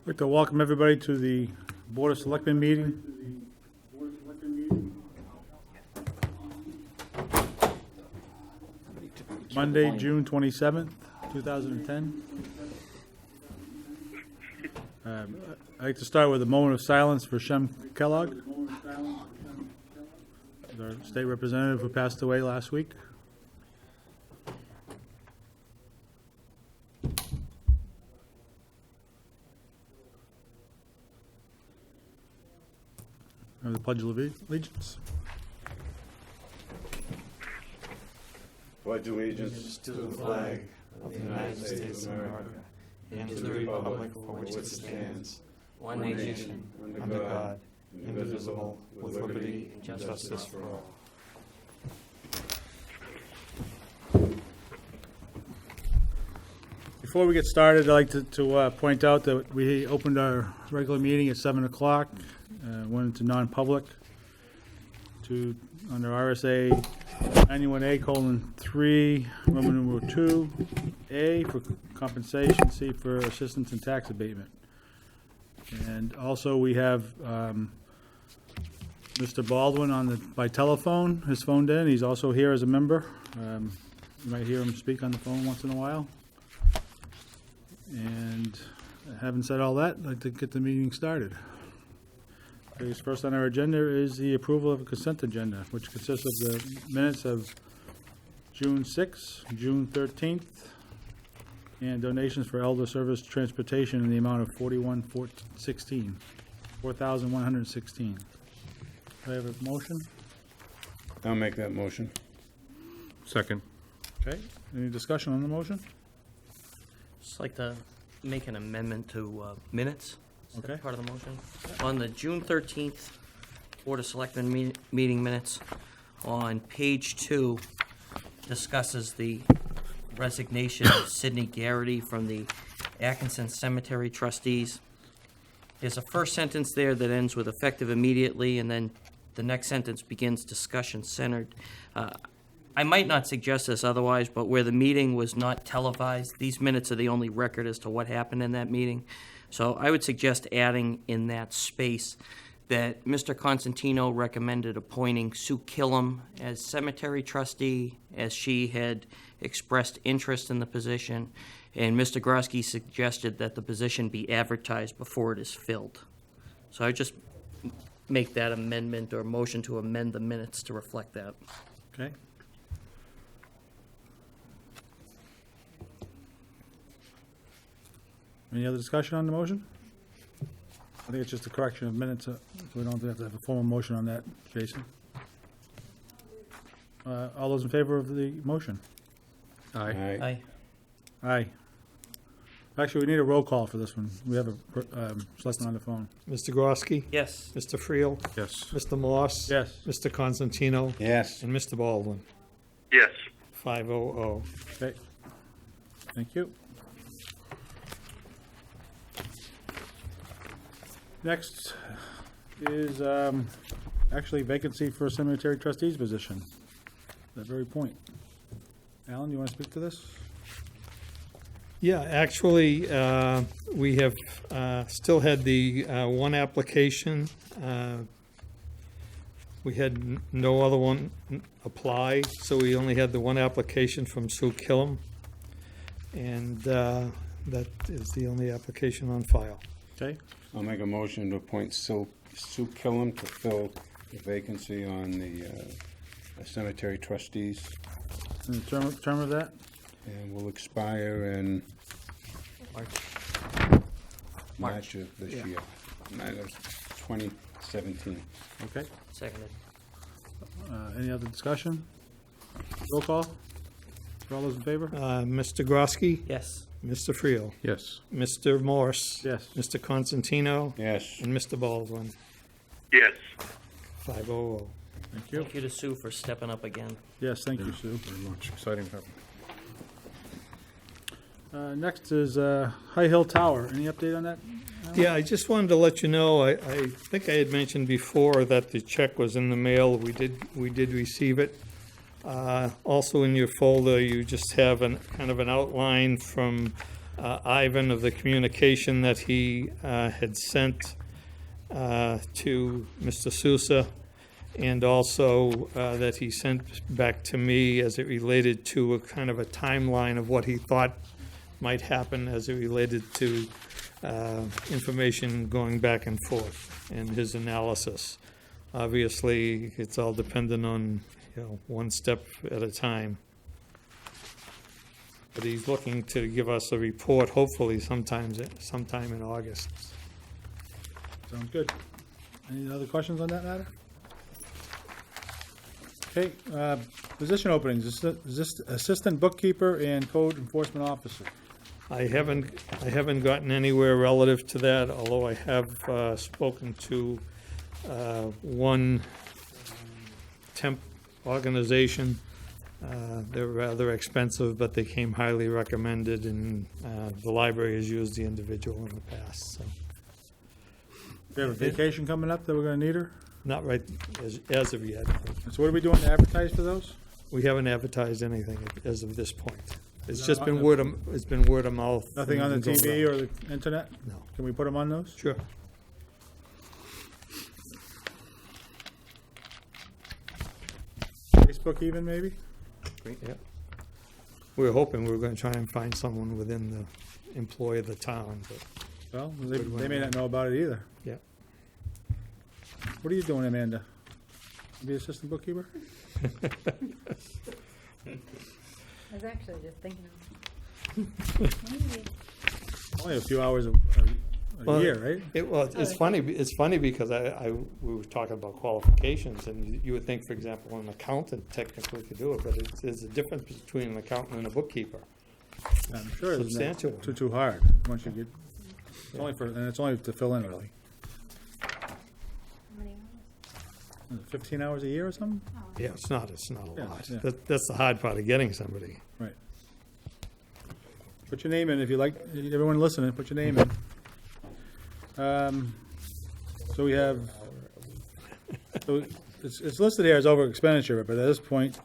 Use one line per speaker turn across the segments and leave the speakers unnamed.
I'd like to welcome everybody to the Board of Selectmen meeting. Monday, June 27th, 2010. I'd like to start with a moment of silence for Shem Kellogg, our state representative who passed away last week. And the Pledge of Allegiance.
Pledge allegiance to the flag of the United States of America and to the republic for which it stands, one nation, under God, indivisible, with liberty and justice for all.
Before we get started, I'd like to point out that we opened our regular meeting at 7 o'clock, went into non-public under RSA 91A:3, Roman numeral 2, A for compensation, C for assistance and tax abatement. And also we have Mr. Baldwin by telephone, his phoned in. He's also here as a member. You might hear him speak on the phone once in a while. And having said all that, I'd like to get the meeting started. First on our agenda is the approval of a consent agenda, which consists of the minutes of June 6th, June 13th, and donations for elder service transportation in the amount of $4,116. Do I have a motion?
I'll make that motion.
Second.
Okay, any discussion on the motion?
Just like to make an amendment to minutes. Is that
Okay.
part of the motion? On the June 13th Board of Selectmen meeting minutes, on page 2, discusses the resignation of Sidney Garrity from the Atkinson Cemetery trustees. There's a first sentence there that ends with effective immediately, and then the next sentence begins discussion centered. I might not suggest this otherwise, but where the meeting was not televised, these minutes are the only record as to what happened in that meeting. So I would suggest adding in that space that Mr. Constantino recommended appointing Sue Killam as cemetery trustee, as she had expressed interest in the position, and Mr. Grosky suggested that the position be advertised before it is filled. So I would just make that amendment or motion to amend the minutes to reflect that.
Okay. Any other discussion on the motion? I think it's just a correction of minutes, so we don't have to have a formal motion on that, Jason. All those in favor of the motion?
Aye.
Aye.
Aye. Actually, we need a roll call for this one. We have a selectman on the phone.
Mr. Grosky?
Yes.
Mr. Friel?
Yes.
Mr. Morse?
Yes.
Mr. Constantino?
Yes.
And Mr. Baldwin?
Yes.
500.
Okay. Thank you. Next is actually vacancy for a cemetery trustee's position. That very point. Alan, you want to speak to this?
Yeah, actually, we have still had the one application. We had no other one apply, so we only had the one application from Sue Killam. And that is the only application on file.
Okay.
I'll make a motion to appoint Sue Killam to fill the vacancy on the cemetery trustees,
And the term of that?
and will expire in March of this year. That was 2017.
Okay.
Seconded.
Any other discussion? Roll call? All those in favor?
Mr. Grosky?
Yes.
Mr. Friel?
Yes.
Mr. Morse?
Yes.
Mr. Constantino?
Yes.
And Mr. Baldwin?
Yes.
500.
Thank you.
Thank you to Sue for stepping up again.
Yes, thank you, Sue.
Very much. Exciting to have.
Next is High Hill Tower. Any update on that?
Yeah, I just wanted to let you know, I think I had mentioned before that the check was in the mail. We did receive it. Also in your folder, you just have kind of an outline from Ivan of the communication that he had sent to Mr. Sousa, and also that he sent back to me as it related to a kind of a timeline of what he thought might happen as it related to information going back and forth and his analysis. Obviously, it's all dependent on, one step at a time. But he's looking to give us a report, hopefully sometime in August.
Sounds good. Any other questions on that matter? Okay, position openings, assistant bookkeeper and code enforcement officer.
I haven't gotten anywhere relative to that, although I have spoken to one temp organization. They're rather expensive, but they came highly recommended, and the library has used the individual in the past, so.
We have a vacation coming up that we're gonna need her?
Not right as of yet.
So what are we doing to advertise for those?
We haven't advertised anything as of this point. It's
No,
just been word of mouth.
Nothing on the TV or the internet?
No.
Can we put them on those?
Sure.
Facebook even, maybe?
Yeah. We were hoping we were gonna try and find someone within the employ of the town, but,
Well, they may not know about it either.
yeah.
What are you doing, Amanda? Be assistant bookkeeper?
I was actually just thinking of. Maybe.
Only a few hours a
Well,
year, right?
It's funny because we were talking about qualifications, and you would think, for example, an accountant technically could do it, but there's a difference between an accountant and a bookkeeper.
I'm sure it's not
Substantial.
too hard, once you get, it's only to fill in, really.
How many hours?
15 hours a year or something?
Yeah, it's not a
Yeah,
lot.
yeah.
That's the hard part of getting somebody.
Right. Put your name in if you like, everyone listening, put your name in. So we have, so it's listed here as over expenditure, but at this point,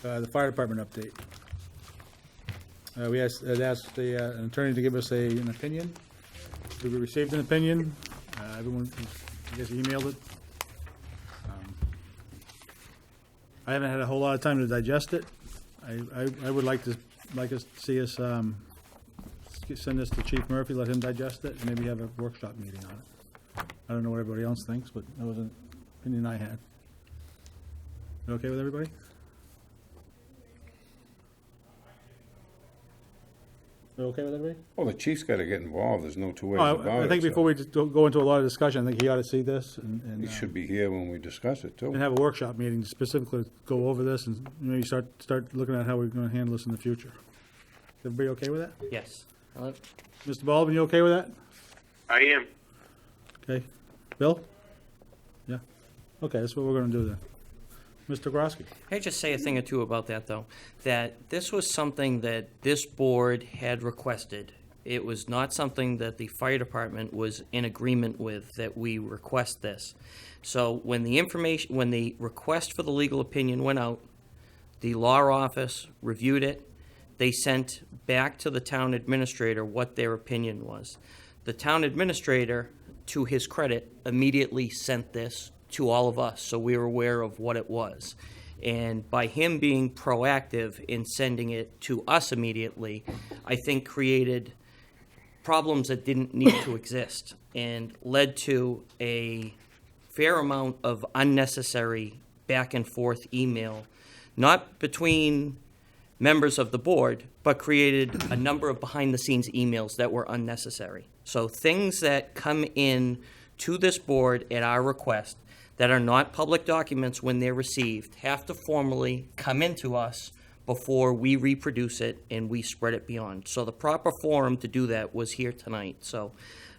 the fire department update. We asked an attorney to give us an opinion. We received an opinion. Everyone, I guess, emailed it. I haven't had a whole lot of time to digest it. I would like to see us send this to Chief Murphy, let him digest it, and maybe have a workshop meeting on it. I don't know what everybody else thinks, but that was an opinion I had. You okay with everybody? You okay with everybody?
Well, the chief's got to get involved. There's no two ways about it.
I think before we just go into a lot of discussion, I think he ought to see this and
He should be here when we discuss it, too.
and have a workshop meeting to specifically go over this and maybe start looking at how we're going to handle this in the future. Everybody okay with that?
Yes.
Mr. Baldwin, you okay with that?
I am.
Okay. Bill? Yeah? Okay, that's what we're gonna do then. Mr. Grosky?
Can I just say a thing or two about that, though? That this was something that this board had requested. It was not something that the fire department was in agreement with, that we request this. So when the request for the legal opinion went out, the law office reviewed it. They sent back to the town administrator what their opinion was. The town administrator, to his credit, immediately sent this to all of us, so we were aware of what it was. And by him being proactive in sending it to us immediately, I think created problems that didn't need to exist and led to a fair amount of unnecessary back and forth email, not between members of the board, but created a number of behind-the-scenes emails that were unnecessary. So things that come in to this board at our request that are not public documents when they're received have to formally come into us before we reproduce it and we spread it beyond. So the proper forum to do that was here tonight. So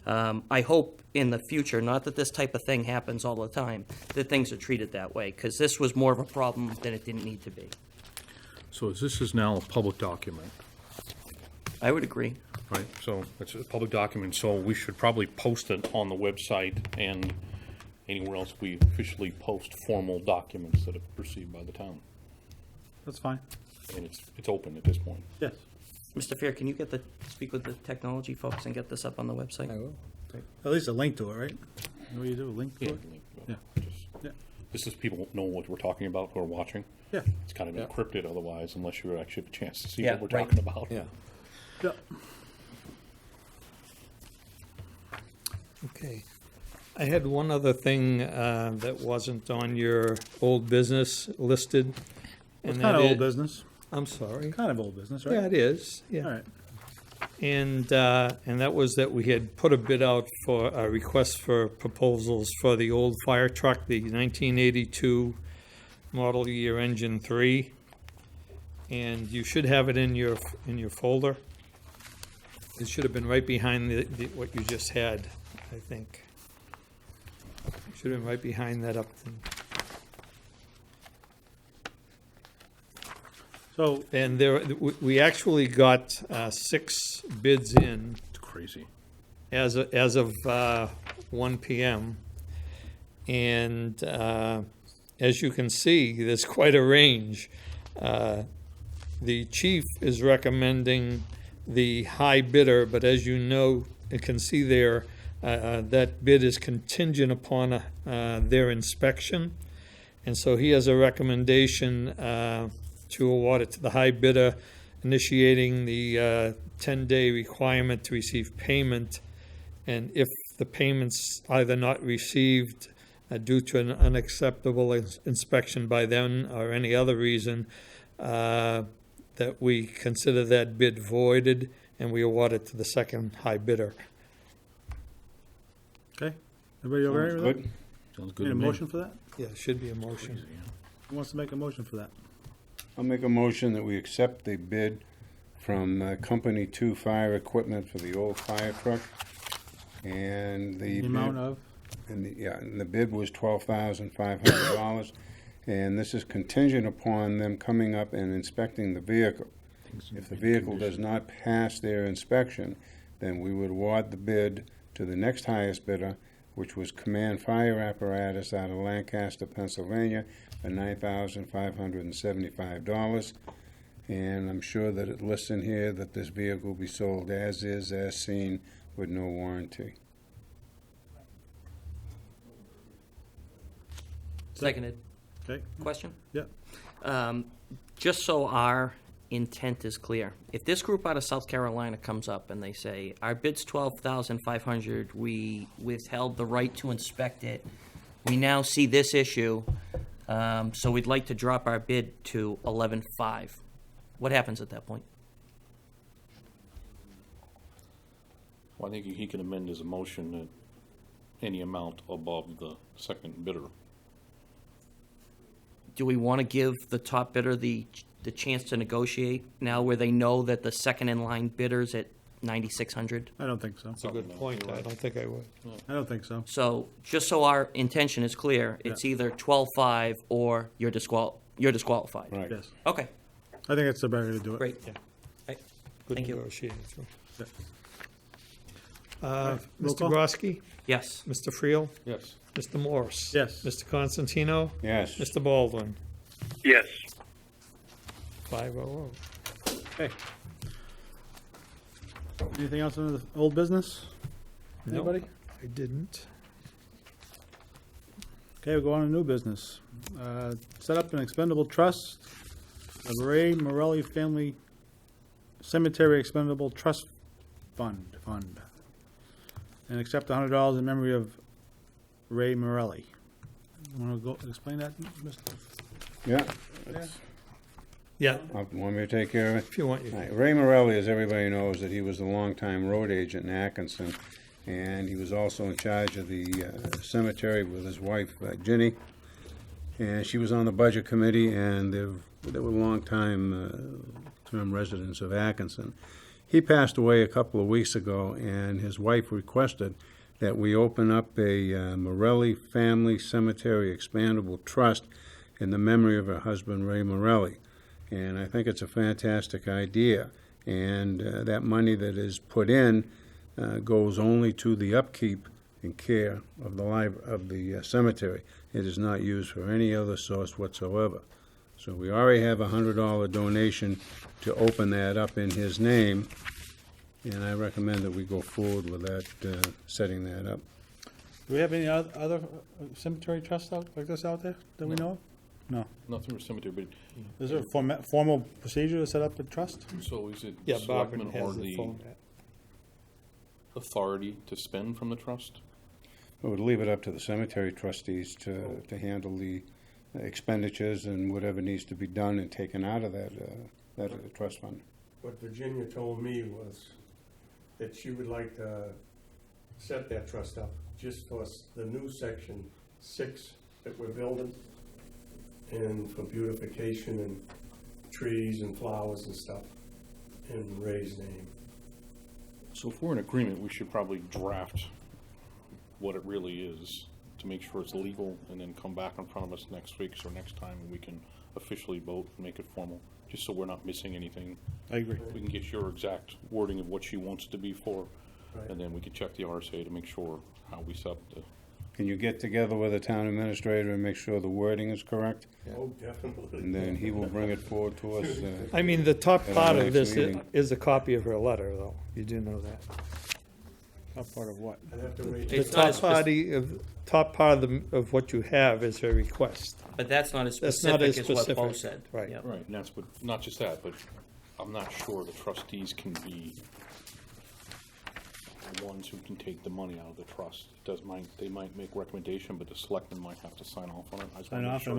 I hope in the future, not that this type of thing happens all the time, that things are treated that way, because this was more of a problem than it didn't need to be.
So this is now a public document,
I would agree.
right? So it's a public document, so we should probably post it on the website and anywhere else we officially post formal documents that are received by the town.
That's fine.
And it's open at this point.
Yes.
Mr. Fair, can you speak with the technology folks and get this up on the website?
At least a link to it, right? What do you do, a link to
Yeah.
it? Yeah. Yeah.
This is people know what we're talking about who are watching.
Yeah.
It's kind of encrypted otherwise, unless you actually have a chance to see
Yeah,
what we're
right.
talking about.
Yeah.
Yeah.
Okay. I had one other thing that wasn't on your old business listed.
It's
and
kind
that
of old
is-
business,
I'm sorry.
kind of old business, right?
Yeah, it is,
All
yeah.
right.
And that was that we had put a bid out for a request for proposals for the old fire truck, the 1982 model year engine 3. And you should have it in your folder. It should have been right behind what you just had, I think. It should have been right behind that up.
So,
And we actually got 6 bids in
It's crazy.
as of 1 p.m. And as you can see, there's quite a range. The chief is recommending the high bidder, but as you know, you can see there, that bid is contingent upon their inspection. And so he has a recommendation to award it to the high bidder, initiating the 10-day requirement to receive payment. And if the payment's either not received due to an unacceptable inspection by them or any other reason, that we consider that bid voided and we award it to the second high bidder.
okay, everybody all right
Sounds
with that?
good.
Sounds good
Need
to
a
me.
motion for that?
Yeah, it should be a motion.
Who wants to make a motion for that?
I'll make a motion that we accept the bid from Company 2 Fire Equipment for the old fire truck. And
The
the
amount
bid,
of,
and the bid was $12,500. And this is contingent upon them coming up and inspecting the vehicle. If the vehicle does not pass their inspection, then we would award the bid to the next highest bidder, which was Command Fire Apparatus out of Lancaster, Pennsylvania, for $9,575. And I'm sure that it lists in here that this vehicle will be sold as is, as seen, with no warranty.
Seconded.
okay,
Question?
yeah,
Just so our intent is clear, if this group out of South Carolina comes up and they say, our bid's $12,500, we withheld the right to inspect it, we now see this issue, so we'd like to drop our bid to $11,500. What happens at that point?
Well, I think he can amend his motion at any amount above the second bidder.
Do we want to give the top bidder the chance to negotiate now where they know that the second in line bidder's at $9,600?
I don't think so.
That's a good point. I don't think I would.
I don't think so.
So, just so our intention is clear, it's either 12.5 or you're disqualified.
Right.
Yes,
Okay,
I think that's the better way to do it.
great.
Yeah.
Right.
Good
Thank you.
negotiating. through.
Yeah. Roll
Mr.
call?
Groski,
Yes.
Mr. Friel,
Yes.
Mr. Morse.
Yes.
Mr. Constantino,
Yes.
Mr. Baldwin.
Yes.
5-0.
Okay. Anything else in the old business?
No,
Anybody?
I didn't.
Okay, we'll go on to new business. Set up an expendable trust of Ray Morelli Family Cemetery Expendable Trust Fund. And accept $100 in memory of Ray Morelli. Want to go explain that, Mr.?
Yeah.
Yeah,
Want me to take care of it?
if you want.
All right, Ray Morelli, as everybody knows, that he was the longtime road agent in Atkinson, and he was also in charge of the cemetery with his wife, Ginny. And she was on the budget committee, and they were longtime term residents of Atkinson. He passed away a couple of weeks ago, and his wife requested that we open up a Morelli Family Cemetery Expandable Trust in the memory of her husband, Ray Morelli. And I think it's a fantastic idea. And that money that is put in goes only to the upkeep and care of the cemetery. It is not used for any other source whatsoever. So we already have a $100 donation to open that up in his name, and I recommend that we go forward with that, setting that up.
Do we have any other cemetery trusts like this out there that we know of? No.
Nothing for cemetery, but,
Is there a formal procedure to set up a trust?
so is it
Yeah,
the
Barbara
selectmen or
has the
the
phone.
authority to spend from the trust?
I would leave it up to the cemetery trustees to handle the expenditures and whatever needs to be done and taken out of that trust fund.
What Virginia told me was that she would like to set that trust up just for the new section 6 that we're building, and for beautification and trees and flowers and stuff, in Ray's name.
So if we're in agreement, we should probably draft what it really is to make sure it's legal, and then come back in front of us next week, so next time we can officially vote and make it formal, just so we're not missing anything.
I agree.
We can get your exact wording of what she wants it to be for,
Right.
and then we can check the RSA to make sure how we set up the,
Can you get together with the town administrator and make sure the wording is correct?
Oh, definitely.
And then he will bring it forward to us.
I mean, the top
At our
part of
next
this
meeting.
is a copy of her letter, though. You do know that.
Top part of what?
I'd have to wait.
The
It's not as
top part of what you have is her request.
But that's not as
That's not
specific
as
as what
specific,
Bo said.
right.
Yep.
right, and that's what, not just that, but I'm not sure the trustees can be the ones who can take the money out of the trust. They might make recommendation, but the selectmen might have to sign off on it. I just
Sign
wanna make
off,
sure.
it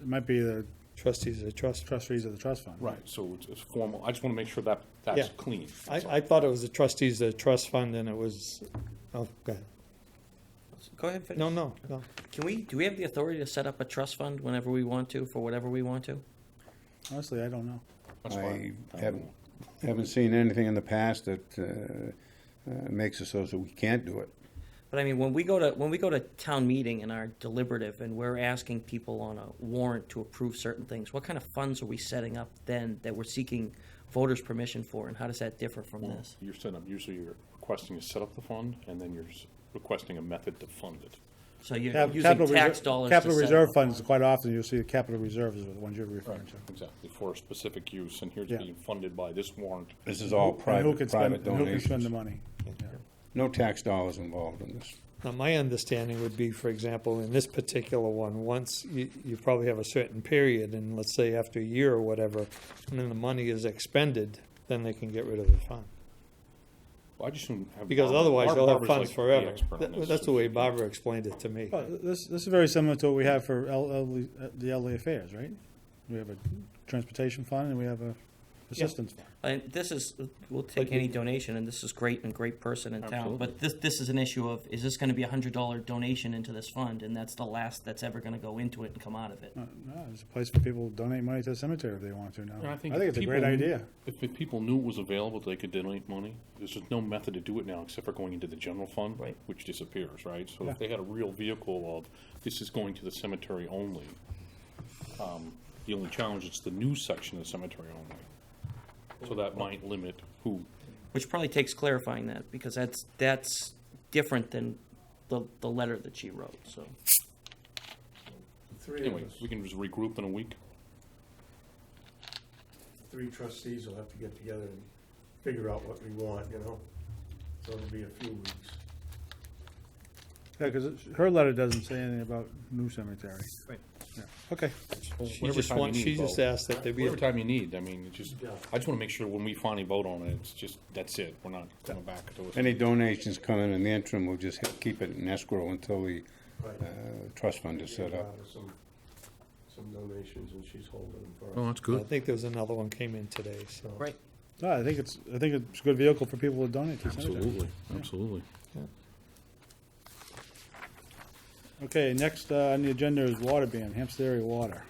might be the
Trustees of the trust.
trustees of the trust fund.
Right, so it's formal, I just wanna make sure that that's
Yeah.
clean. that's all.
I thought it was the trustees of the trust fund, and it was, oh, go ahead.
Go ahead, finish.
No.
Do we have the authority to set up a trust fund whenever we want to, for whatever we want to?
Honestly, I don't know.
That's
I
fine.
haven't seen anything in the past that makes it so that we can't do it.
But I mean, when we go to town meeting and our deliberative, and we're asking people on a warrant to approve certain things, what kind of funds are we setting up then that we're seeking voters' permission for, and how does that differ from this?
You're setting up, usually you're requesting to set up the fund, and then you're requesting a method to fund it.
So you're using
Capital
tax
reserve-
dollars.
Capital
to set
reserve
up a
funds,
fund.
quite often, you'll see the capital reserves are the ones you're referring to.
Exactly, for a specific use, and here's
Yeah.
being funded by this warrant.
This is all
And who
private
can spend,
private
and who can spend the
donations.
money?
No tax dollars involved in this.
Now, my understanding would be, for example, in this particular one, once you probably have a certain period, and let's say after a year or whatever, and then the money is expended, then they can get rid of the fund.
Well, I just shouldn't have.
Because
Barbara-
otherwise, they'll have
Barbara's
funds
like the
forever.
expert on this.
That's the way Barbara explained it to me.
Well, this is very similar to what we have for the elderly affairs, right? We have a transportation fund and we have a assistance fund.
And this is, we'll take any donation, and this is great and great person in town, but this is an issue of, is this gonna be $100 donation into this fund, and that's the last that's ever gonna go into it and come out of it?
No, there's a place for people to donate money to the cemetery if they want to now.
And
I
I think
think it's a great
people-
idea.
If people knew it was available, they could donate money. There's just no method to do it now, except for going into the general fund,
Right.
which disappears, right? So
Yeah.
if they had a real vehicle of, this is going to the cemetery only, the only challenge is the new section of the cemetery only. So that might limit who,
Which probably takes clarifying that, because that's different than the letter that she wrote, so.
Three of
anyway,
us,
we can just regroup in a week.
3 trustees will have to get together and figure out what we want, you know? So it'll be a few weeks.
Yeah, because her letter doesn't say anything about new cemetery.
Right.
Yeah, okay.
Whatever time you need,
She just
Bo.
asked that there be,
Whatever time you need, I mean, it's just,
Yeah.
I just wanna make sure when we finally vote on it, it's just, that's it, we're not coming back to it.
Any donations come in the interim, we'll just keep it in escrow until the
Right.
trust fund is set up.
Some donations, and she's holding them for us.
Oh, that's
I
good.
think there was another one came in today, so.
Right.
No, I think it's a good vehicle for people to donate to the cemetery.
Absolutely, absolutely.
Okay, next on the agenda is water ban, Hampstead area water.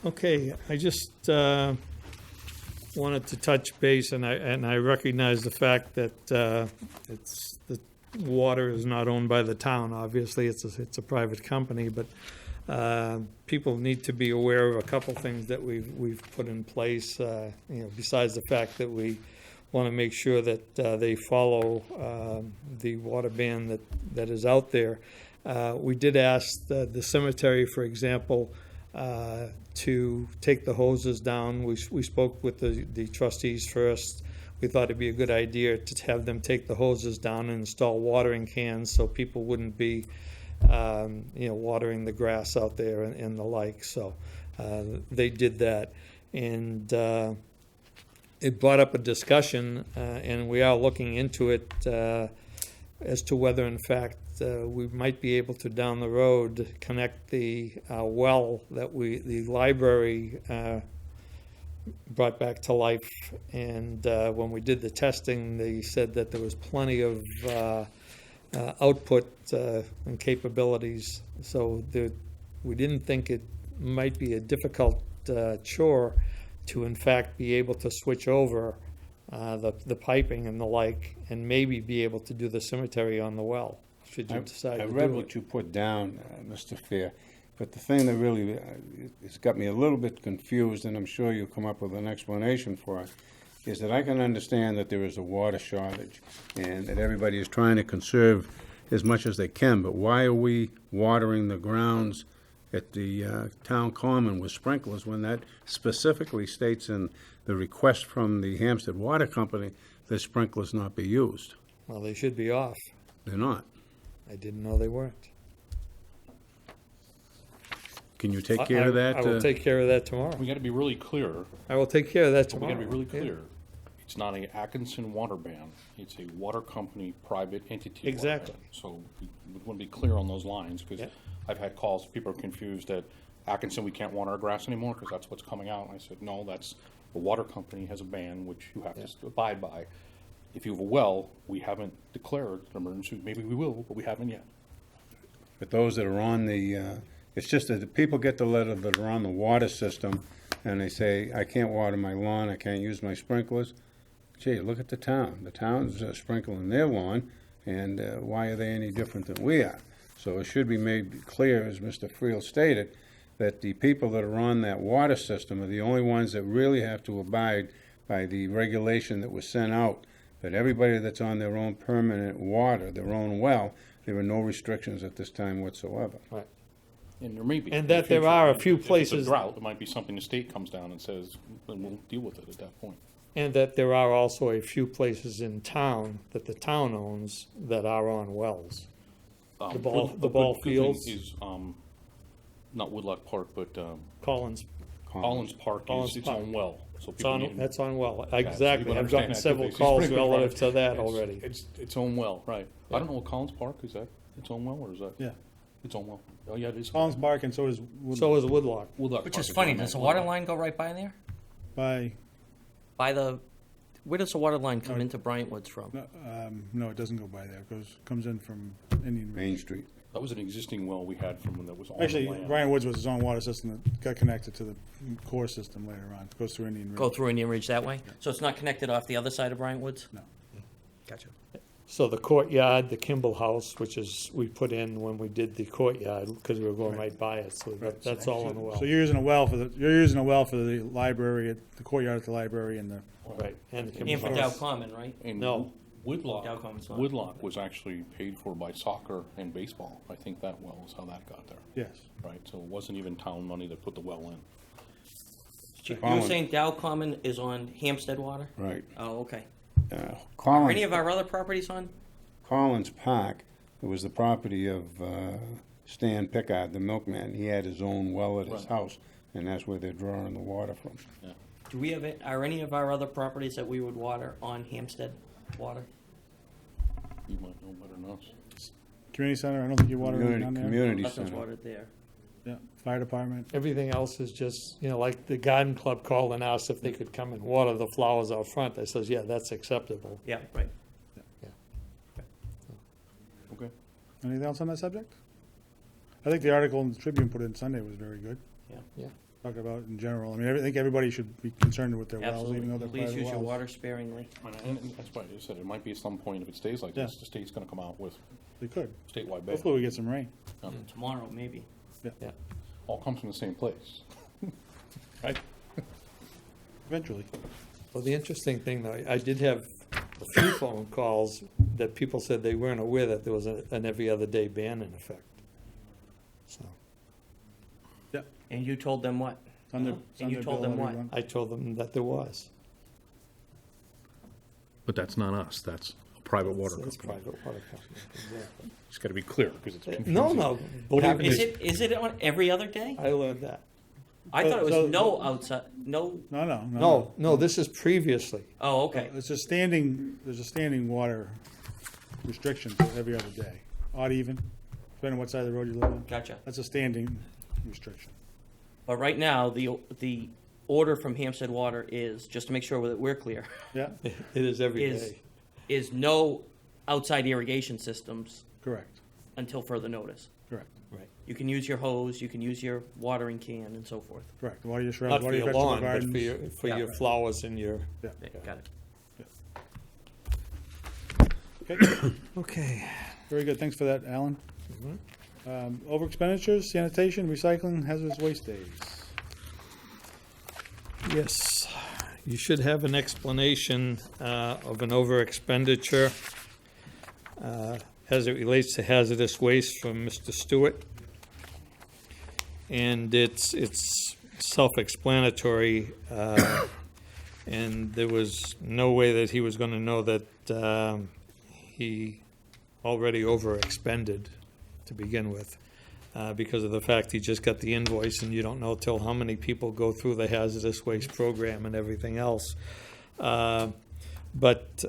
Okay, I just wanted to touch base, and I recognize the fact that the water is not owned by the town. Obviously, it's a private company, but people need to be aware of a couple things that we've put in place. Besides the fact that we want to make sure that they follow the water ban that is out there. We did ask the cemetery, for example, to take the hoses down. We spoke with the trustees first. We thought it'd be a good idea to have them take the hoses down and install watering cans so people wouldn't be, watering the grass out there and the like. So they did that. And it brought up a discussion, and we are looking into it as to whether, in fact, we might be able to, down the road, connect the well that the library brought back to life. And when we did the testing, they said that there was plenty of output and capabilities. So we didn't think it might be a difficult chore to, in fact, be able to switch over the piping and the like, and maybe be able to do the cemetery on the well, should you decide
I
to
read
do
what
it.
you put down, Mr. Fair, but the thing that really, it's got me a little bit confused, and I'm sure you'll come up with an explanation for it, is that I can understand that there is a water shortage, and that everybody is trying to conserve as much as they can, but why are we watering the grounds at the town common with sprinklers when that specifically states in the request from the Hampstead Water Company that sprinklers not be used?
Well, they should be off.
They're not.
I didn't know they weren't.
Can you take care of that?
I will take care of that tomorrow.
We gotta be really clear,
I will take care of that
we
tomorrow.
gotta be really
Yeah.
clear. It's not a Atkinson water ban, it's a water company, private entity. water
Exactly.
ban. So we wanna be clear on those lines, because
Yeah.
I've had calls, people are confused that Atkinson, we can't water our grass anymore, because that's what's coming out. And I said, no, that's, the water company has a ban, which you have to abide by. If you have a well, we haven't declared an emergency, maybe we will, but we haven't yet.
But those that are on the, it's just that the people get the letter that are on the water system, and they say, I can't water my lawn, I can't use my sprinklers. Gee, look at the town. The town's sprinkling their lawn, and why are they any different than we are? So it should be made clear, as Mr. Friel stated, that the people that are on that water system are the only ones that really have to abide by the regulation that was sent out, that everybody that's on their own permanent water, their own well, there are no restrictions at this time whatsoever.
And there may be.
And
in the
that there
future.
are a few
If it's
places-
drought, it might be something the state comes down and says, and we'll deal with it at that point.
And that there are also a few places in town that the town owns that are on wells. The ball-
Good-
the ball
good thing
fields.
Is, not Woodlock Park, but
Collins,
Collins Park
Collins
is its
Park.
own well, so
it's
people
on,
need.
that's on well,
Yeah, so
exactly.
people
I've
understand
gotten
that,
several
if they see
calls
sprinkler
relative
product,
to that
it's-
already.
It's its own well, right. I don't know, Collins Park, is that its own well, or is that?
Yeah.
Its own well. Oh, yeah, it is.
Collins Park, and so is
So is Woodlock.
Woodlock
Which
Park
is funny,
on
does
that
the water
well.
line go right by there?
by,
By the, where does the water line come into Bryant Woods from?
no, it doesn't go by there. It comes in from Indian River.
Main Street.
That was an existing well we had from when that was on the
Actually,
land.
Brian Woods was his own water system that got connected to the core system later on. It goes through Indian River.
Go through Indian Ridge that way? So it's not connected off the other side of Bryant Woods?
No.
Gotcha.
So the courtyard, the Kimball House, which is, we put in when we did the courtyard, because we were going right by it, so that's all on the well.
So you're using a well for the library, the courtyard at the library, and the
Right, and the
And
Kimball
for Dow
House.
Common, right?
And
No.
Woodlock,
Dow Common's not.
Woodlock was actually paid for by soccer and baseball. I think that well is how that got there,
yes.
right? So it wasn't even town money that put the well in.
You were
Collins.
saying Dow Common is on Hampstead Water?
Right.
Oh, okay.
Uh,
Are any
Collins,
of our other properties on?
Collins Park, it was the property of Stan Pickard, the milkman. He had his own well at his
Right.
house, and that's where they're drawing the water from.
Do we have, are any of our other properties that we would water on Hampstead Water?
You might know better than us.
Community center, I don't think you water anything down there.
Community
Nothing's
center.
watered there.
Yeah, fire department.
Everything else is just, like the garden club called and asked if they could come and water the flowers out front. I says, yeah, that's acceptable.
Yeah, right.
Okay.
Anything else on that subject? I think the article in the Tribune put in Sunday was very good.
Yeah.
Yeah.
Talking about in general. I mean, I think everybody should be concerned with their wells, even though
Absolutely.
they're
Please
private
use your
wells.
water sparingly.
And that's why I said, it might be at some point, if it stays like
Yeah.
this, the state's gonna come out with
They could.
statewide ban.
Hopefully we get some rain.
Tomorrow, maybe.
All comes from the same place. Right?
Eventually.
Well, the interesting thing, though, I did have a few phone calls that people said they weren't aware that there was an every other day ban in effect. So,
Yep.
And you told them what?
It's on their- it's on
And you
their
told
bill
them
every
what?
month.
I told them that there was.
But that's not us, that's a private water
It's
company.
private water company, exactly.
It's gotta be clear, because it's confusing.
No, believe me,
Is it on every other day?
I learned that.
I thought it
So-
was no outside, no,
No, this is previously.
oh, okay.
There's a standing water restriction for every other day, odd even, depending on what side of the road you live on.
Gotcha.
That's a standing restriction.
But right now, the order from Hampstead Water is, just to make sure that we're clear,
Yeah,
It is every
is,
day.
is no outside irrigation systems
correct,
until further notice.
correct,
Right.
You can use your hose, you can use your watering can and so forth.
correct. Water your shrubs,
Not for
water your
your
vegetable
lawn, but
gardens.
for
Yeah.
your flowers and your.
Yeah.
Got it.
Okay,
Okay.
very good, thanks for that, Alan. Over expenditures, sanitation, recycling, hazardous waste days.
Yes, you should have an explanation of an over expenditure as it relates to hazardous waste from Mr. Stewart. And it's self-explanatory, and there was no way that he was gonna know that he already overexpended to begin with, because of the fact he just got the invoice and you don't know till how many people go through the hazardous waste program and everything else. But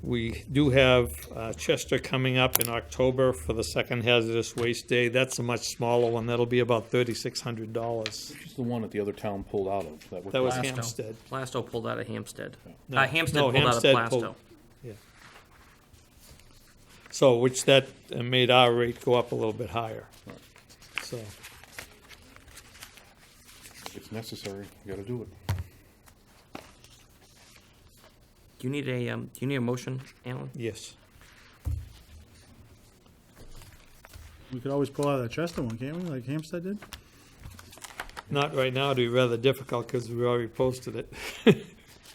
we do have Chester coming up in October for the second hazardous waste day. That's a much smaller one. That'll be about $3,600.
Which is the one that the other town pulled out of.
That was
Plasto.
Hampstead.
Plasto pulled out of Hampstead.
No,
Hampstead
no,
pulled out of
Hampstead pulled-
Plasto.
So, which that made our rate go up a little bit higher. So,
It's necessary, you gotta do it.
Do you need a motion, Alan?
yes.
We could always pull out that Chester one, can't we, like Hampstead did?
Not right now, it'd be rather difficult because we already posted it.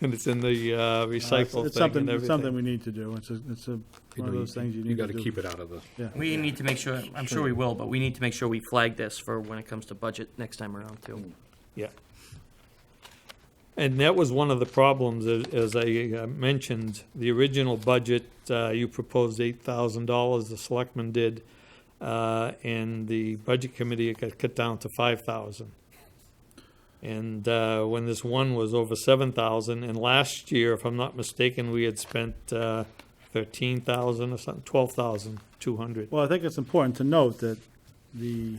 And it's in the recycle
It's
thing and
something
everything.
we need to do. It's one of those things you need to do.
You gotta keep it out of the.
Yeah.
We need to make sure, I'm sure we will, but we need to make sure we flag this for when it comes to budget next time around too.
Yeah. And that was one of the problems, as I mentioned, the original budget, you proposed $8,000, the selectmen did, and the budget committee, it got cut down to $5,000. And when this one was over 7,000, and last year, if I'm not mistaken, we had spent 13,000 or something, 12,200.
Well, I think it's important to note that the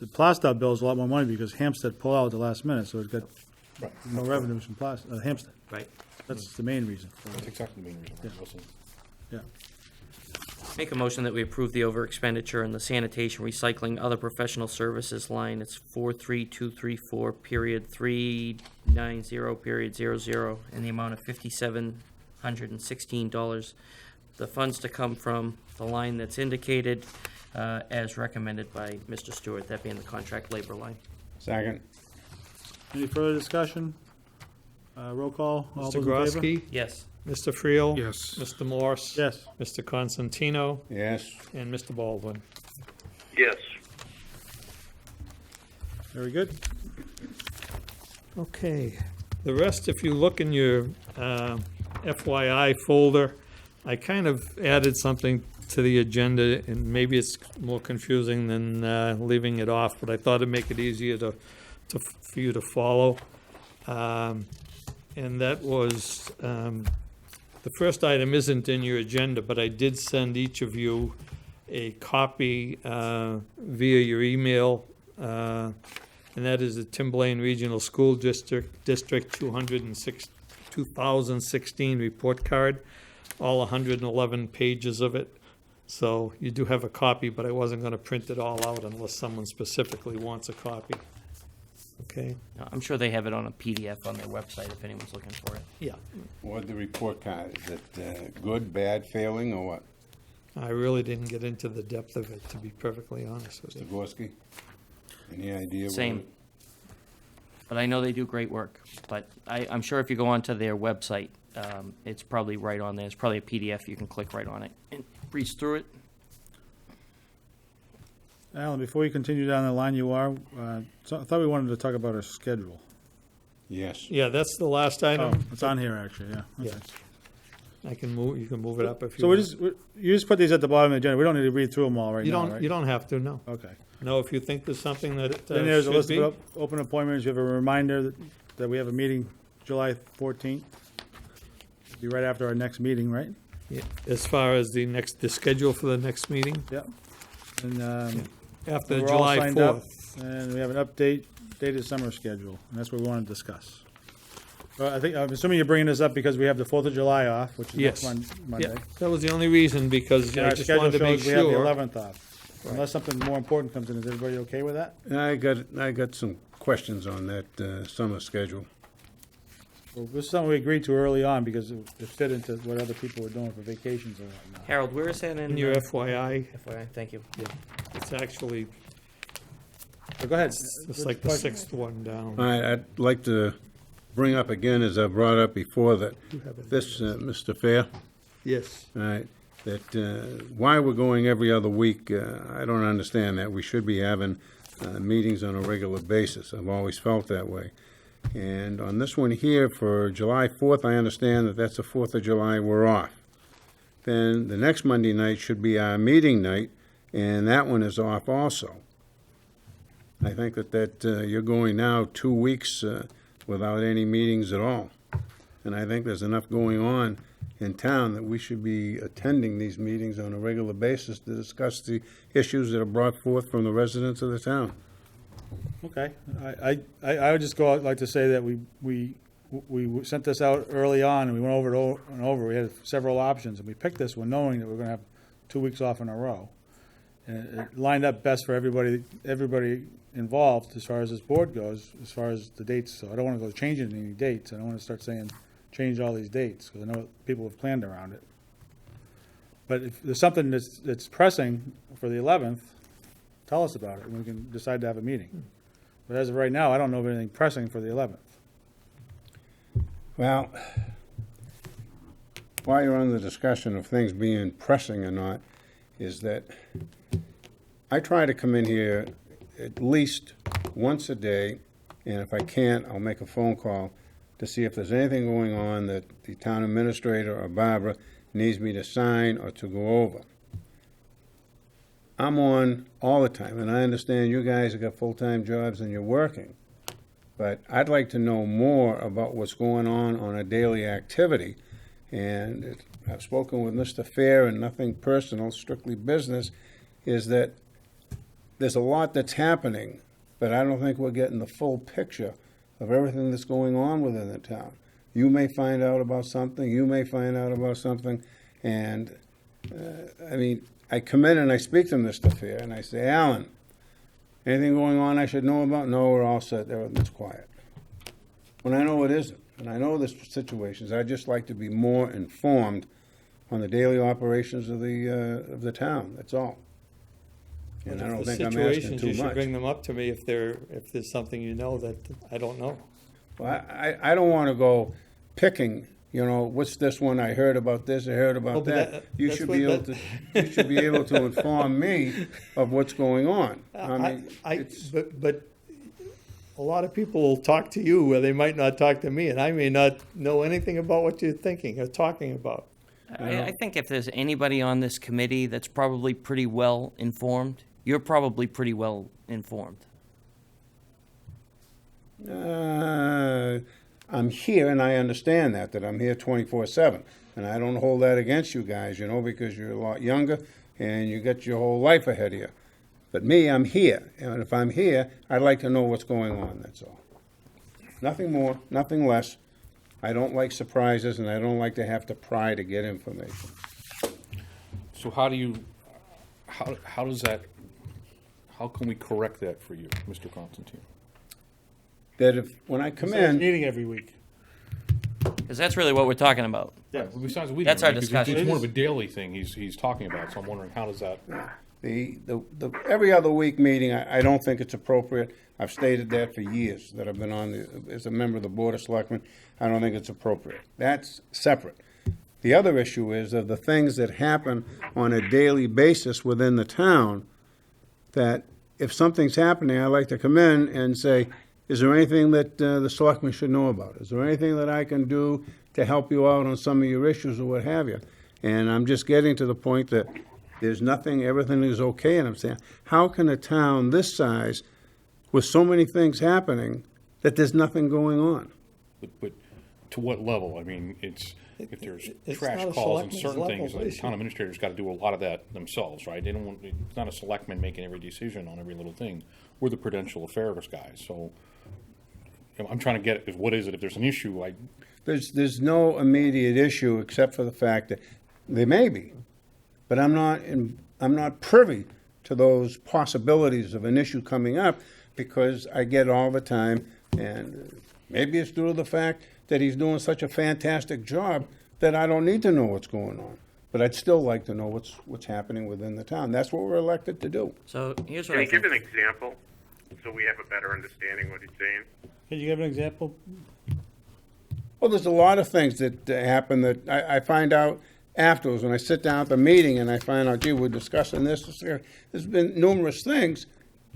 Plastow bill is a lot more money because Hampstead pulled out at the last minute, so it got
Right.
no revenues from Hampstead.
Right.
That's the main reason.
That's exactly the main reason.
Yeah.
Listen.
Yeah.
Make a motion that we approve the over expenditure in the sanitation, recycling, other professional services line. It's 43234, period 390, period 00, in the amount of $5,716. The funds to come from the line that's indicated as recommended by Mr. Stewart, that being the contract labor line.
Second.
Any further discussion? Roll call, all
Mr.
those in favor?
Yes.
Mr. Friel?
Yes.
Mr. Morse?
Yes.
Mr. Constantino?
Yes.
And Mr. Baldwin?
Yes.
Very good.
Okay. The rest, if you look in your FYI folder, I kind of added something to the agenda, and maybe it's more confusing than leaving it off, but I thought it'd make it easier for you to follow. And that was, the first item isn't in your agenda, but I did send each of you a copy via your email, and that is the Tim Blaine Regional School District 2016 report card, all 111 pages of it. So you do have a copy, but I wasn't going to print it all out unless someone specifically wants a copy. Okay?
I'm sure they have it on a PDF on their website if anyone's looking for it.
Yeah.
What the report card, is it good, bad, failing, or what?
I really didn't get into the depth of it, to be perfectly honest with
Mr.
you.
Gorski? Any idea? what
Same.
it-
But I know they do great work. But I'm sure if you go onto their website, it's probably right on there. It's probably a PDF. You can click right on it and breeze through it.
Alan, before you continue down the line, I thought we wanted to talk about our schedule.
Yes.
Yeah, that's the last
Oh,
item.
it's on here, actually, yeah.
Yeah.
Okay.
I can move, you can move it up if you
So
want.
you just put these at the bottom of the agenda. We don't need to read through them all right
You
now,
don't,
right?
you don't have to, no.
Okay.
No, if you think there's something that
Then there's a
should
list
be.
of open appointments. You have a reminder that we have a meeting July 14th. Be right after our next meeting, right?
Yeah, as far as the schedule for the next meeting,
Yep. And
after
we're all
July
signed up,
4th.
and we have an dated summer schedule, and that's what we want to discuss. Well, I'm assuming you're bringing this up because we have the 4th of July off, which is next
Yes.
Monday.
Yeah, that was the only reason, because
And
I
our
just
schedule
wanted to make
shows we have the
sure.
11th off. Unless something more important comes in, is everybody okay with that?
I got some questions on that summer schedule.
Well, this is something we agreed to early on because it fit into what other people were doing for vacations and whatnot.
Harold, where is that in?
In your FYI,
FYI, thank you.
it's actually,
So go ahead.
it's like the sixth one down.
All right, I'd like to bring up again, as I brought up before, that
You have it.
this, Mr. Fair,
Yes.
all right, that why we're going every other week, I don't understand that. We should be having meetings on a regular basis. I've always felt that way. And on this one here, for July 4th, I understand that that's the 4th of July, we're off. Then the next Monday night should be our meeting night, and that one is off also. I think that you're going now 2 weeks without any meetings at all. And I think there's enough going on in town that we should be attending these meetings on a regular basis to discuss the issues that are brought forth from the residents of the town.
Okay, I would just like to say that we sent this out early on, and we went over it and over. We had several options, and we picked this one knowing that we're gonna have 2 weeks off in a row. And it lined up best for everybody involved as far as this board goes, as far as the dates. So I don't wanna go changing any dates. I don't wanna start saying, change all these dates, because I know people have planned around it. But if there's something that's pressing for the 11th, tell us about it, and we can decide to have a meeting. But as of right now, I don't know of anything pressing for the 11th.
Well, while you're on the discussion of things being pressing or not, is that I try to come in here at least once a day, and if I can't, I'll make a phone call to see if there's anything going on that the town administrator or Barbara needs me to sign or to go over. I'm on all the time, and I understand you guys have got full-time jobs and you're working. But I'd like to know more about what's going on a daily activity. And I've spoken with Mr. Fair, and nothing personal, strictly business, is that there's a lot that's happening, but I don't think we're getting the full picture of everything that's going on within the town. You may find out about something, you may find out about something, and, I mean, I come in and I speak to Mr. Fair, and I say, Alan, anything going on I should know about? No, we're all set, everything's quiet. When I know it isn't, and I know there's situations, I'd just like to be more informed on the daily operations of the town, that's all. And I don't think I'm asking
Situations,
too
you should
much.
bring them up to me if there's something you know that I don't know.
Well, I don't want to go picking, what's this one, I heard about this, I heard
Oh,
about
but
that. You
that's
should
what
be able
that-
to, you should be able to inform me of what's going on. I mean, it's,
But a lot of people will talk to you where they might not talk to me, and I may not know anything about what you're thinking or talking about.
I think if there's anybody on this committee that's probably pretty well informed, you're probably pretty well informed.
I'm here and I understand that I'm here 24/7. And I don't hold that against you guys, because you're a lot younger and you got your whole life ahead of you. But me, I'm here. And if I'm here, I'd like to know what's going on, that's all. Nothing more, nothing less. I don't like surprises, and I don't like to have to pry to get information.
So how can we correct that for you, Mr. Constantine?
That when I come in,
Meeting every week.
Because that's really what we're talking about.
Yeah.
Besides, we
That's
don't,
our
because
discussion.
It's more of a daily thing he's talking about, so I'm wondering, how does that?
the every other week meeting, I don't think it's appropriate. I've stated that for years, that I've been on as a member of the Board of Selectmen. I don't think it's appropriate. That's separate. The other issue is of the things that happen on a daily basis within the town. that if something's happening, I'd like to come in and say, is there anything that the selectmen should know about? Is there anything that I can do to help you out on some of your issues or what have you? And I'm just getting to the point that there's nothing, everything is okay, and I'm saying, how can a town this size, with so many things happening, that there's nothing going on?
But to what level? I mean, if there's
It's
trash
not a
calls and
selectmen's
certain things,
level
the
issue.
town administrator's got to do a lot of that themselves, right? They don't want, it's not a selectman making every decision on every little thing. We're the prudential affairs guys, so you know, I'm trying to get at what is it? If there's an issue,
There's no immediate issue except for the fact that there may be, but I'm not privy to those possibilities of an issue coming up because I get it all the time, and maybe it's due to the fact that he's doing such a fantastic job that I don't need to know what's going on. But I'd still like to know what's happening within the town. That's what we're elected to do.
So here's what
Can
I
you give
think.
an example so we have a better understanding what he's saying?
Can you give an example?
Well, there's a lot of things that happen that I find out afterwards when I sit down at the meeting and I find out, gee, we're discussing this. There's been numerous things,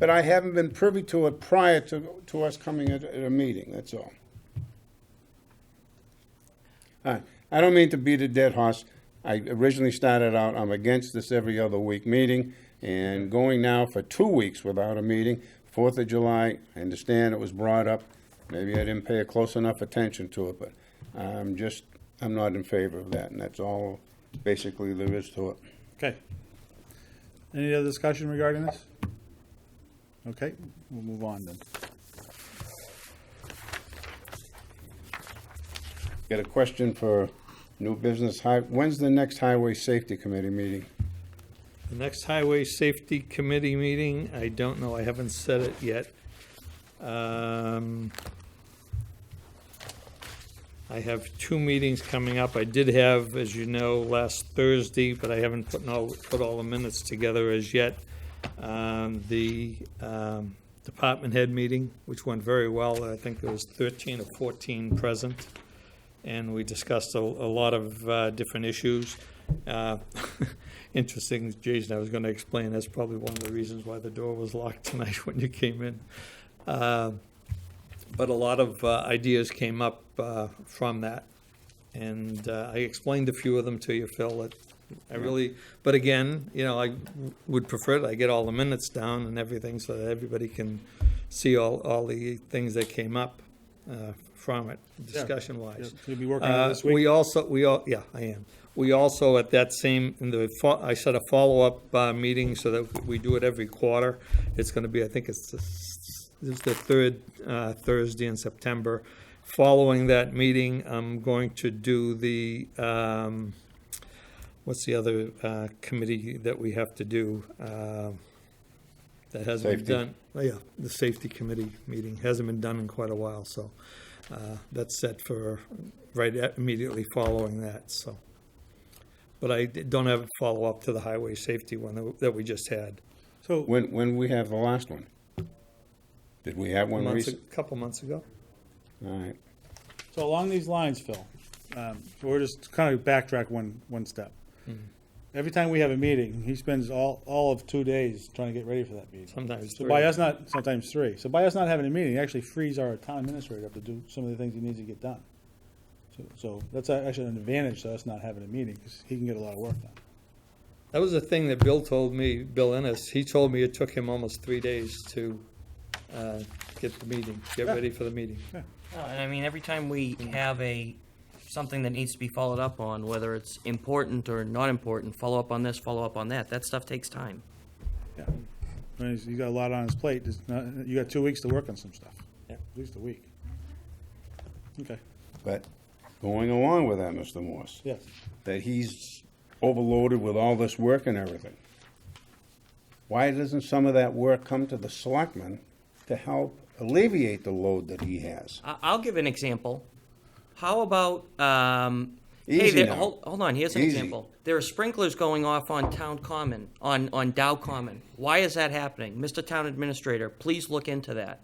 but I haven't been privy to it prior to us coming at a meeting, that's all. I don't mean to beat a dead horse. I originally started out, I'm against this every other week meeting, and going now for 2 weeks without a meeting. 4th of July, I understand it was brought up. Maybe I didn't pay a close enough attention to it, but I'm not in favor of that, and that's all basically there is to it.
Okay. Any other discussion regarding this? Okay, we'll move on then.
Got a question for new business. When's the next Highway Safety Committee meeting?
The next Highway Safety Committee meeting, I don't know, I haven't set it yet. I have 2 meetings coming up. I did have, as you know, last Thursday, but I haven't put all the minutes together as yet. The department head meeting, which went very well. I think there was 13 or 14 present, and we discussed a lot of different issues. Interesting, Jason, I was going to explain, that's probably one of the reasons why the door was locked tonight when you came in. But a lot of ideas came up from that, and I explained a few of them to you, Phil. That I really, but again, you know, I would prefer that I get all the minutes down and everything so that everybody can see all the things that came up from it, discussion-wise.
You'll be working on it this week?
Yeah, I am. We also, at that same, I set a follow-up meeting so that we do it every quarter. It's going to be, I think it's the third Thursday in September. Following that meeting, I'm going to do the, what's the other committee that we have to do that hasn't been
Safety.
done? Oh, yeah, the safety committee meeting hasn't been done in quite a while, so that's set for immediately following that, so. But I don't have a follow-up to the highway safety one that we just had.
So,
When we have the last one? Did we have one
A
recent?
couple months ago.
All right.
so along these lines, Phil, we're just kind of backtrack one step. Every time we have a meeting, he spends all of 2 days trying to get ready for that meeting.
Sometimes
So
three.
by us not, sometimes 3. So by us not having a meeting, it actually frees our town administrator up to do some of the things he needs to get done. So that's actually an advantage to us not having a meeting, because he can get a lot of work done.
That was the thing that Bill told me, Bill Ennis, he told me it took him almost 3 days to get ready for the meeting.
No, and I mean, every time we have something that needs to be followed up on, whether it's important or not important, follow up on this, follow up on that stuff takes time.
Yeah. I mean, he's got a lot on his plate. You got 2 weeks to work on some stuff.
Yeah.
At least a week. Okay,
But going along with that, Mr. Morse,
yes.
that he's overloaded with all this work and everything. Why doesn't some of that work come to the selectmen to help alleviate the load that he has?
I'll give an example. How about,
Easy now.
hold on, here's an
Easy.
example. There are sprinklers going off on Town Common, on Dow Common. Why is that happening? Mr. Town Administrator, please look into that.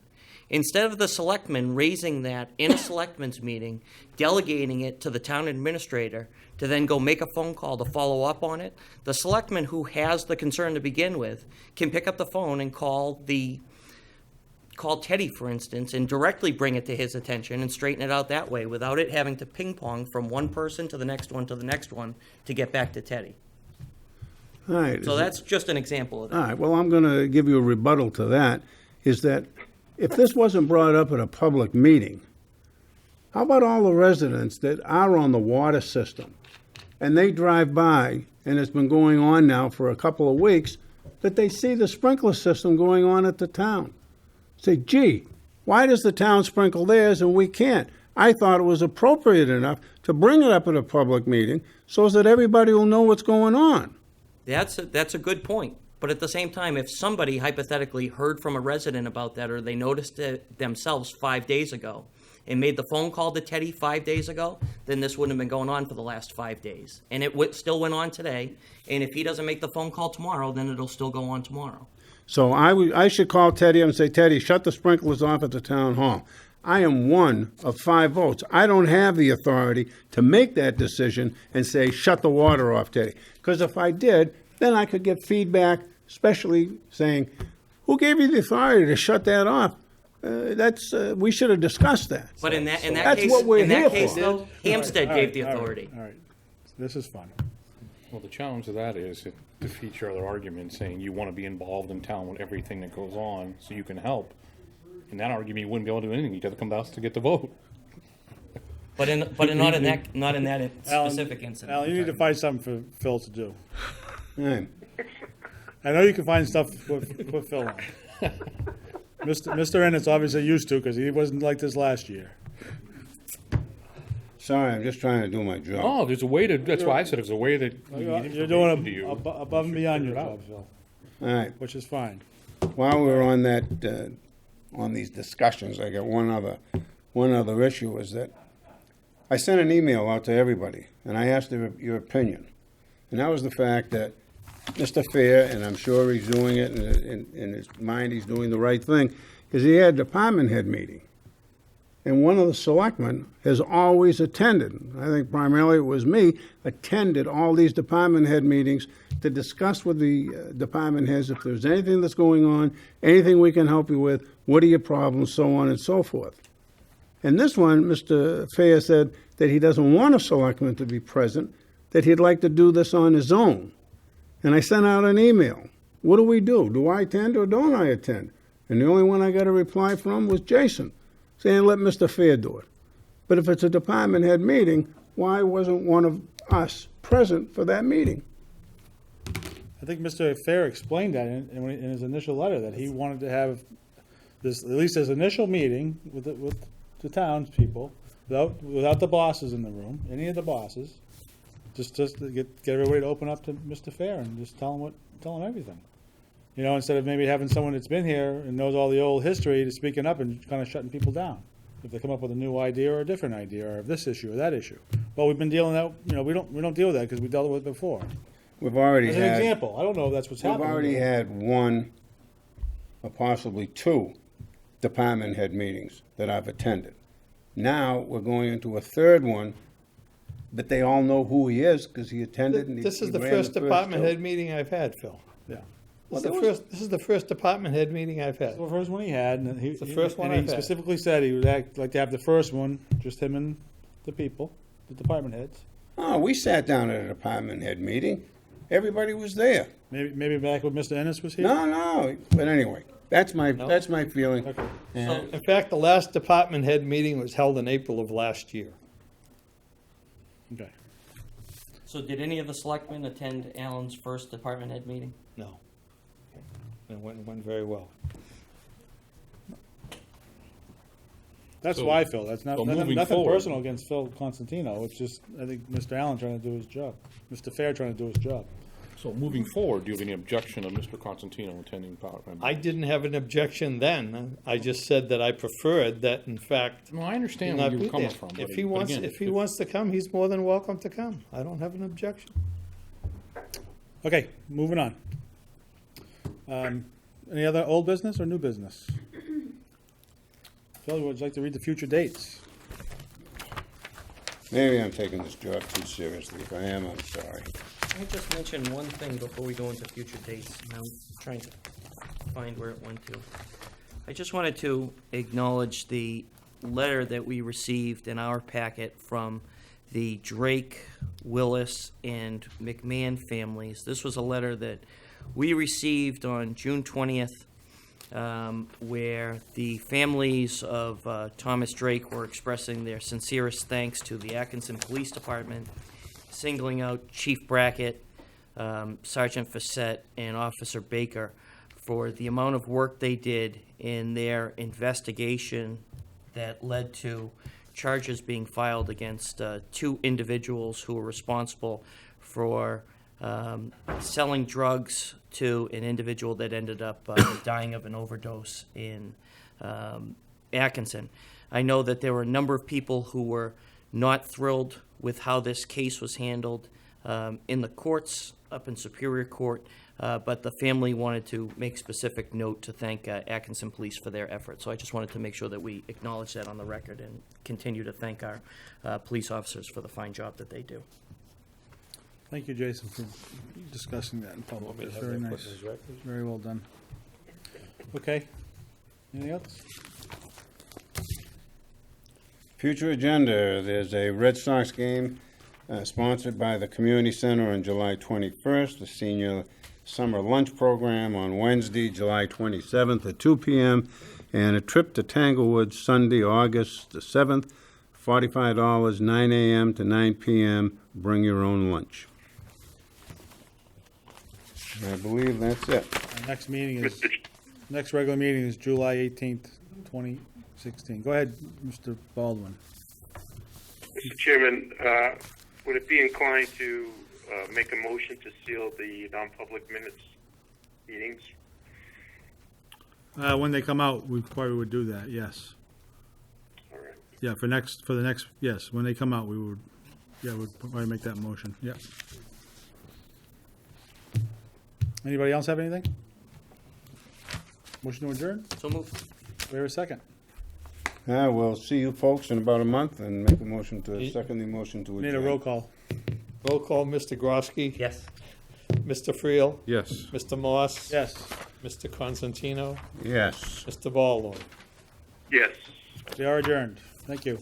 Instead of the selectmen raising that in a selectmen's meeting, delegating it to the town administrator to then go make a phone call to follow up on it. The selectman who has the concern to begin with can pick up the phone and call Teddy, for instance, and directly bring it to his attention and straighten it out that way without it having to ping pong from one person to the next one to the next one to get back to Teddy.
All right.
So that's just an example of
All
that.
right, well, I'm going to give you a rebuttal to that, is that if this wasn't brought up at a public meeting, how about all the residents that are on the water system, and they drive by, and it's been going on now for a couple of weeks, that they see the sprinkler system going on at the town? Say, gee, why does the town sprinkle theirs and we can't? I thought it was appropriate enough to bring it up at a public meeting so that everybody will know what's going on.
That's a good point. But at the same time, if somebody hypothetically heard from a resident about that, or they noticed it themselves 5 days ago and made the phone call to Teddy 5 days ago, then this wouldn't have been going on for the last 5 days. And it still went on today. And if he doesn't make the phone call tomorrow, then it'll still go on tomorrow.
So I should call Teddy and say, Teddy, shut the sprinklers off at the town hall. I am one of 5 votes. I don't have the authority to make that decision and say, shut the water off, Teddy. Because if I did, then I could get feedback, especially saying, who gave you the authority to shut that off? We should have discussed that.
But in that
That's
case,
what we're
in that
here
case,
for.
though, Hampstead
All
gave
right,
the
all right,
authority.
All right, this is fun.
Well, the challenge of that is it defeats your other argument, saying you want to be involved in town with everything that goes on so you can help. In that argument, you wouldn't be able to do anything. You'd have to come to us to get the vote.
But not in that specific incident.
Alan, you need to find something for Phil to do.
Right.
I know you can find stuff to put Phil on. Mr. Ennis obviously used to, because he wasn't like this last year.
Sorry, I'm just trying to do my job.
Oh, there's a way to, that's why I said there's a way that we
You're
need
doing
information to you.
above and beyond your job, Phil,
All right.
which is fine.
While we're on that, on these discussions, I got one other issue, is that I sent an email out to everybody, and I asked your opinion. And that was the fact that Mr. Fair, and I'm sure he's doing it, and in his mind he's doing the right thing, is he had a department head meeting. And one of the selectmen has always attended, I think primarily it was me, attended all these department head meetings to discuss with the department heads if there's anything that's going on, anything we can help you with, what are your problems, so on and so forth. And this one, Mr. Fair said that he doesn't want a selectman to be present, that he'd like to do this on his own. And I sent out an email. What do we do? Do I attend or don't I attend? And the only one I got a reply from was Jason, saying let Mr. Fair do it. But if it's a department head meeting, why wasn't one of us present for that meeting?
I think Mr. Fair explained that in his initial letter, that he wanted to have this, at least his initial meeting with the townspeople, without the bosses in the room, any of the bosses, just to get everybody to open up to Mr. Fair and just tell him everything. You know, instead of maybe having someone that's been here and knows all the old history to speaking up and kind of shutting people down if they come up with a new idea or a different idea or this issue or that issue. Well, we've been dealing that, you know, we don't deal with that because we dealt with it before.
We've already
As an
had.
example, I don't know if that's what's
We've
happening.
already had one, or possibly 2, department head meetings that I've attended. Now, we're going into a 3rd one, but they all know who he is because he attended and he
This is the
ran
first department
2.
head meeting I've had, Phil.
Yeah.
This is the first department head meeting I've had.
The first one he had, and he,
the first one
and he
I've had.
specifically said he would like to have the first one, just him and the people, the department heads.
Oh, we sat down at a department head meeting. Everybody was there.
Maybe back when Mr. Ennis was here.
No, but anyway, that's my feeling.
Okay.
And
In fact, the last department head meeting was held in April of last year.
Okay.
So did any of the selectmen attend Alan's first department head meeting?
No. It went very well.
That's
So-
why, Phil. That's
so
nothing
moving forward-
personal against Phil Constantino. It's just, I think, Mr. Allen trying to do his job. Mr. Fair trying to do his job.
So moving forward, do you have any objection of Mr. Constantino attending power?
I didn't have an objection then. I just said that I preferred that, in fact,
No, I
he
understand
not
where
be
you're coming
there.
from.
If
but
he wants,
again,
if he wants to come, he's more than welcome to come. I don't have an objection.
Okay, moving on. Any other old business or new business? Phil, would you like to read the future dates?
Maybe I'm taking this job too seriously. If I am, I'm sorry.
Can I just mention one thing before we go into future dates? And I'm trying to find where it went to. I just wanted to acknowledge the letter that we received in our packet from the Drake, Willis, and McMahon families. This was a letter that we received on June 20th, where the families of Thomas Drake were expressing their sincerest thanks to the Atkinson Police Department, singling out Chief Brackett, Sergeant Fassett, and Officer Baker for the amount of work they did in their investigation that led to charges being filed against 2 individuals who were responsible for selling drugs to an individual that ended up dying of an overdose in Atkinson. I know that there were a number of people who were not thrilled with how this case was handled in the courts, up in Superior Court, but the family wanted to make specific note to thank Atkinson Police for their efforts. So I just wanted to make sure that we acknowledge that on the record and continue to thank our police officers for the fine job that they do.
Thank you, Jason, for discussing that in public. That's very nice. Very well done. Okay. Anything else?
Future agenda, there's a Red Sox game sponsored by the Community Center on July 21st, the Senior Summer Lunch Program on Wednesday, July 27th at 2 p.m., and a trip to Tanglewood Sunday, August the 7th, $45, 9 a.m. to 9 p.m., bring your own lunch. I believe that's it.
Our next regular meeting is July 18th, 2016. Go ahead, Mr. Baldwin.
Mr. Chairman, would it be inclined to make a motion to seal the non-public minutes meetings?
When they come out, we probably would do that, yes.
All right.
Yeah, for the next, yes, when they come out, we'd probably make that motion, yeah. Anybody else have anything? Motion to adjourn?
So moved.
We have a second.
We'll see you folks in about a month and make a motion to, second the motion to adjourn.
Need a roll call.
Roll call, Mr. Groski.
Yes.
Mr. Friel.
Yes.
Mr. Moss.
Yes.
Mr. Constantino.
Yes.
Mr. Baldwin.
Yes.
We are adjourned. Thank you.